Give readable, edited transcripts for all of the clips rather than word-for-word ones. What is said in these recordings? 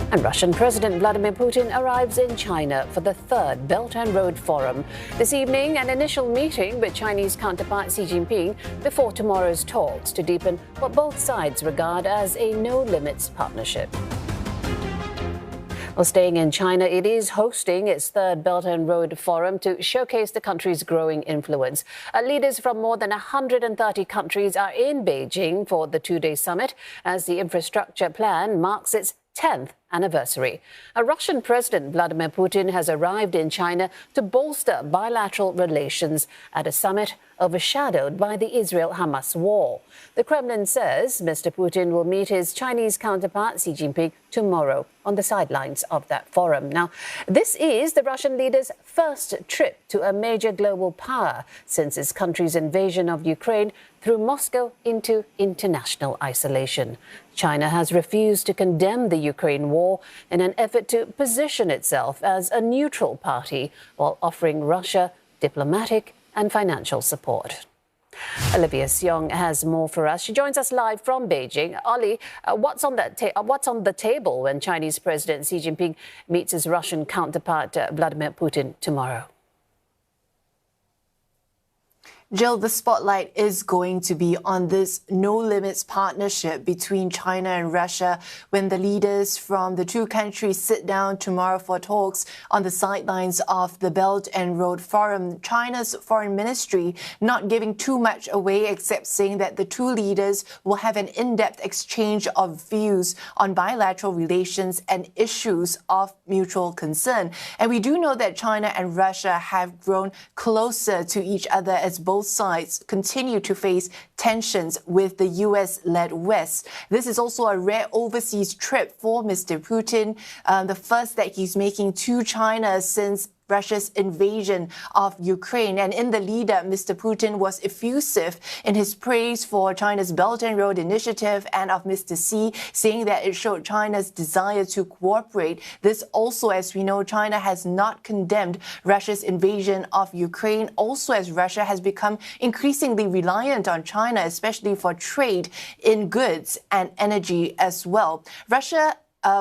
And Russian President Vladimir Putin arrives in China for the third Belt and Road Forum. This evening, an initial meeting with Chinese counterpart Xi Jinping before tomorrow's talks to deepen what both sides regard as a no-limits partnership. Well, staying in China, it is hosting its third Belt and Road Forum to showcase the country's growing influence. Leaders from more than 130 countries are in Beijing for the two-day summit as the infrastructure plan marks its 10th anniversary. Russian President Vladimir Putin has arrived in China to bolster bilateral relations at a summit overshadowed by the Israel-Hamas war. The Kremlin says Mr Putin will meet his Chinese counterpart Xi Jinping tomorrow on the sidelines of that forum. Now, this is the Russian leader's first trip to a major global power since his country's invasion of Ukraine threw Moscow into international isolation. China has refused to condemn the Ukraine war in an effort to position itself as a neutral party while offering Russia diplomatic and financial support. Olivia Seong has more for us. She joins us live from Beijing. Ollie, what's on the table when Chinese President Xi Jinping meets his Russian counterpart Vladimir Putin tomorrow? Jill, the spotlight is going to be on this no-limits partnership between China and Russia when the leaders from the two countries sit down tomorrow for talks on the sidelines of the Belt and Road Forum. China's foreign ministry not giving too much away except saying that the two leaders will have an in-depth exchange of views on bilateral relations and issues of mutual concern. And we do know that China and Russia have grown closer to each other as both sides continue to face tensions with the US-led West. This is also a rare overseas trip for Mr. Putin, the first that he's making to China since Russia's invasion of Ukraine. And in the lead-up, Mr. Putin was effusive in his praise for China's Belt and Road Initiative and of Mr. Xi, saying that it showed China's desire to cooperate. This also, as we know, China has not condemned Russia's invasion of Ukraine, also as Russia has become increasingly reliant on China, especially for trade in goods and energy as well. Russia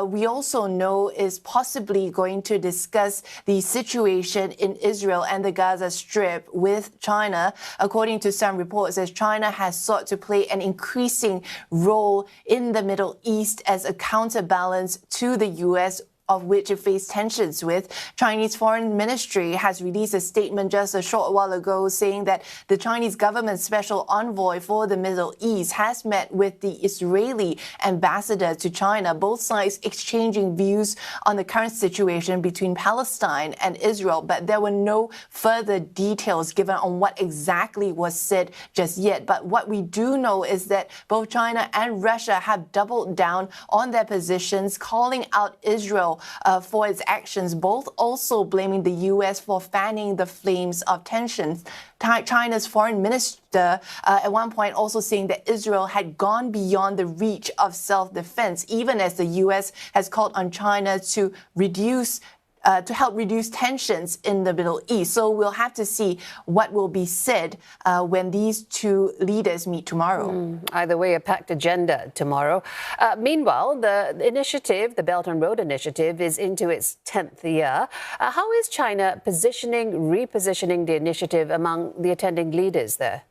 we also know is possibly going to discuss the situation in Israel and the Gaza Strip with China, according to some reports, as China has sought to play an increasing role in the Middle East as a counterbalance to the U.S., of which it faced tensions with. Chinese Foreign Ministry has released a statement just a short while ago saying that the Chinese government's special envoy for the Middle East has met with the Israeli ambassador to China, both sides exchanging views on the current situation between Palestine and Israel. But there were no further details given on what exactly was said just yet. But what we do know is that both China and Russia have doubled down on their positions, calling out Israel for its actions, both also blaming the U.S. for fanning the flames of tensions. China's foreign minister at one point also saying that Israel had gone beyond the reach of self-defense, even as the U.S. has called on China to help reduce tensions in the Middle East. So we'll have to see what will be said when these two leaders meet tomorrow. Either way, a packed agenda tomorrow. Meanwhile, the initiative, the Belt and Road Initiative, is into its 10th year. How is China repositioning the initiative among the attending leaders there?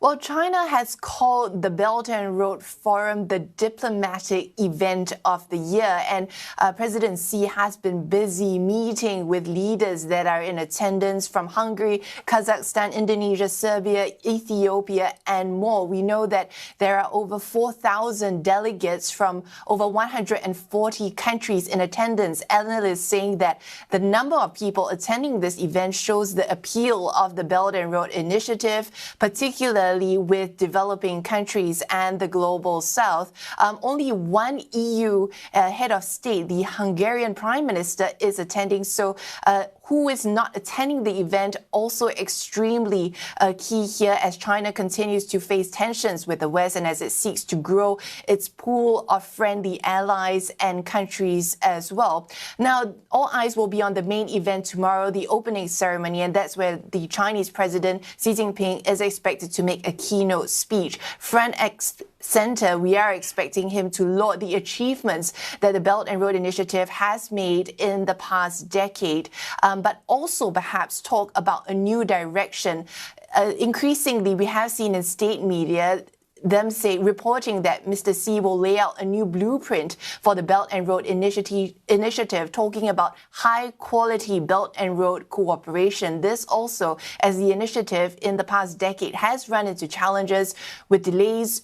Well, China has called the Belt and Road Forum the diplomatic event of the year, and President Xi has been busy meeting with leaders that are in attendance from Hungary, Kazakhstan, Indonesia, Serbia, Ethiopia, and more. We know that there are over 4,000 delegates from over 140 countries in attendance. Analysts saying that the number of people attending this event shows the appeal of the Belt and Road Initiative, particularly with developing countries and the global south. Only one EU head of state, the Hungarian Prime Minister, is attending. So who is not attending the event also extremely key here as China continues to face tensions with the West and as it seeks to grow its pool of friendly allies and countries as well. Now, all eyes will be on the main event tomorrow, the opening ceremony, and that's where the Chinese President Xi Jinping is expected to make a keynote speech. Front center, we are expecting him to laud the achievements that the Belt and Road Initiative has made in the past decade, but also perhaps talk about a new direction. Increasingly, we have seen in state media reporting that Mr. Xi will lay out a new blueprint for the Belt and Road Initiative, talking about high-quality Belt and Road cooperation. This also, as the initiative in the past decade has run into challenges with delays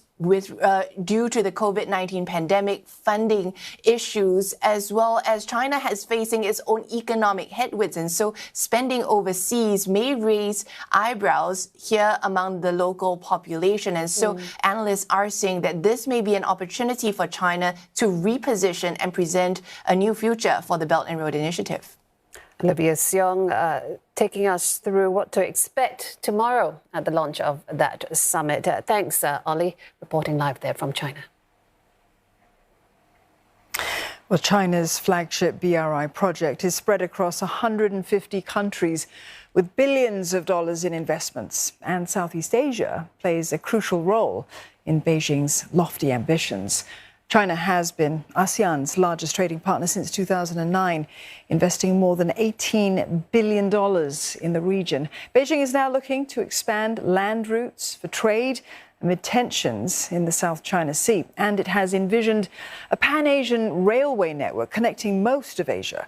due to the COVID-19 pandemic, funding issues, as well as China has facing its own economic headwinds. And so spending overseas may raise eyebrows here among the local population. And so analysts are saying that this may be an opportunity for China to reposition and present a new future for the Belt and Road Initiative. Olivia Seong taking us through what to expect tomorrow at the launch of that summit. Thanks, Ollie, reporting live there from China. Well, China's flagship BRI project is spread across 150 countries with billions of dollars in investments. And Southeast Asia plays a crucial role in Beijing's lofty ambitions. China has been ASEAN's largest trading partner since 2009, investing more than $18 billion in the region. Beijing is now looking to expand land routes for trade amid tensions in the South China Sea. And it has envisioned a pan-Asian railway network connecting most of Asia.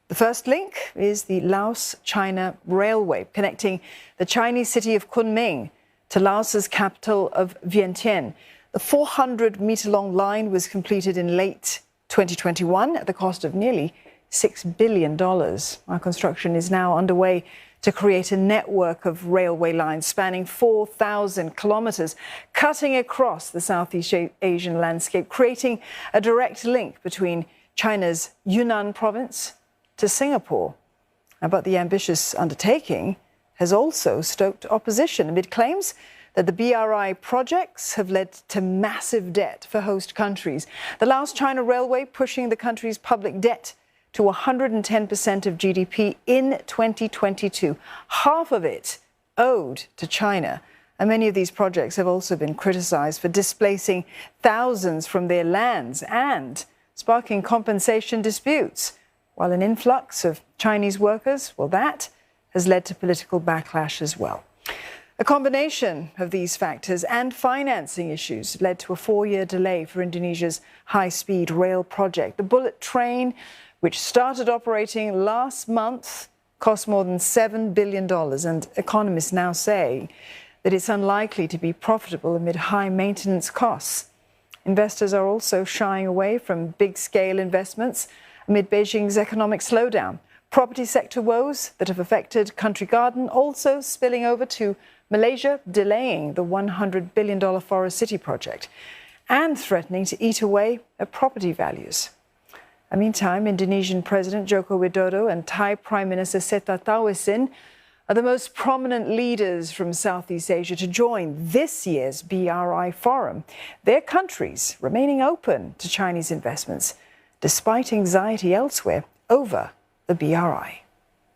The first link is the Laos-China Railway, connecting the Chinese city of Kunming to Laos's capital of Vientiane. The 400-metre-long line was completed in late 2021 at the cost of nearly $6 billion. Our construction is now underway to create a network of railway lines spanning 4,000 kilometres, cutting across the Southeast Asian landscape, creating a direct link between China's Yunnan province to Singapore. But the ambitious undertaking has also stoked opposition amid claims that the BRI projects have led to massive debt for host countries. The Laos-China Railway pushing the country's public debt to 110% of GDP in 2022, half of it owed to China. And many of these projects have also been criticised for displacing thousands from their lands and sparking compensation disputes, while an influx of Chinese workers, well, that has led to political backlash as well. A combination of these factors and financing issues led to a 4-year delay for Indonesia's high-speed rail project. The bullet train, which started operating last month, cost more than $7 billion, and economists now say that it's unlikely to be profitable amid high maintenance costs. Investors are also shying away from big-scale investments amid Beijing's economic slowdown. Property sector woes that have affected Country Garden also spilling over to Malaysia, delaying the $100 billion Forest City project and threatening to eat away at property values. Meantime, Indonesian President Joko Widodo and Thai Prime Minister Seta Tawesin are the most prominent leaders from Southeast Asia to join this year's BRI forum, their countries remaining open to Chinese investments, despite anxiety elsewhere over the BRI.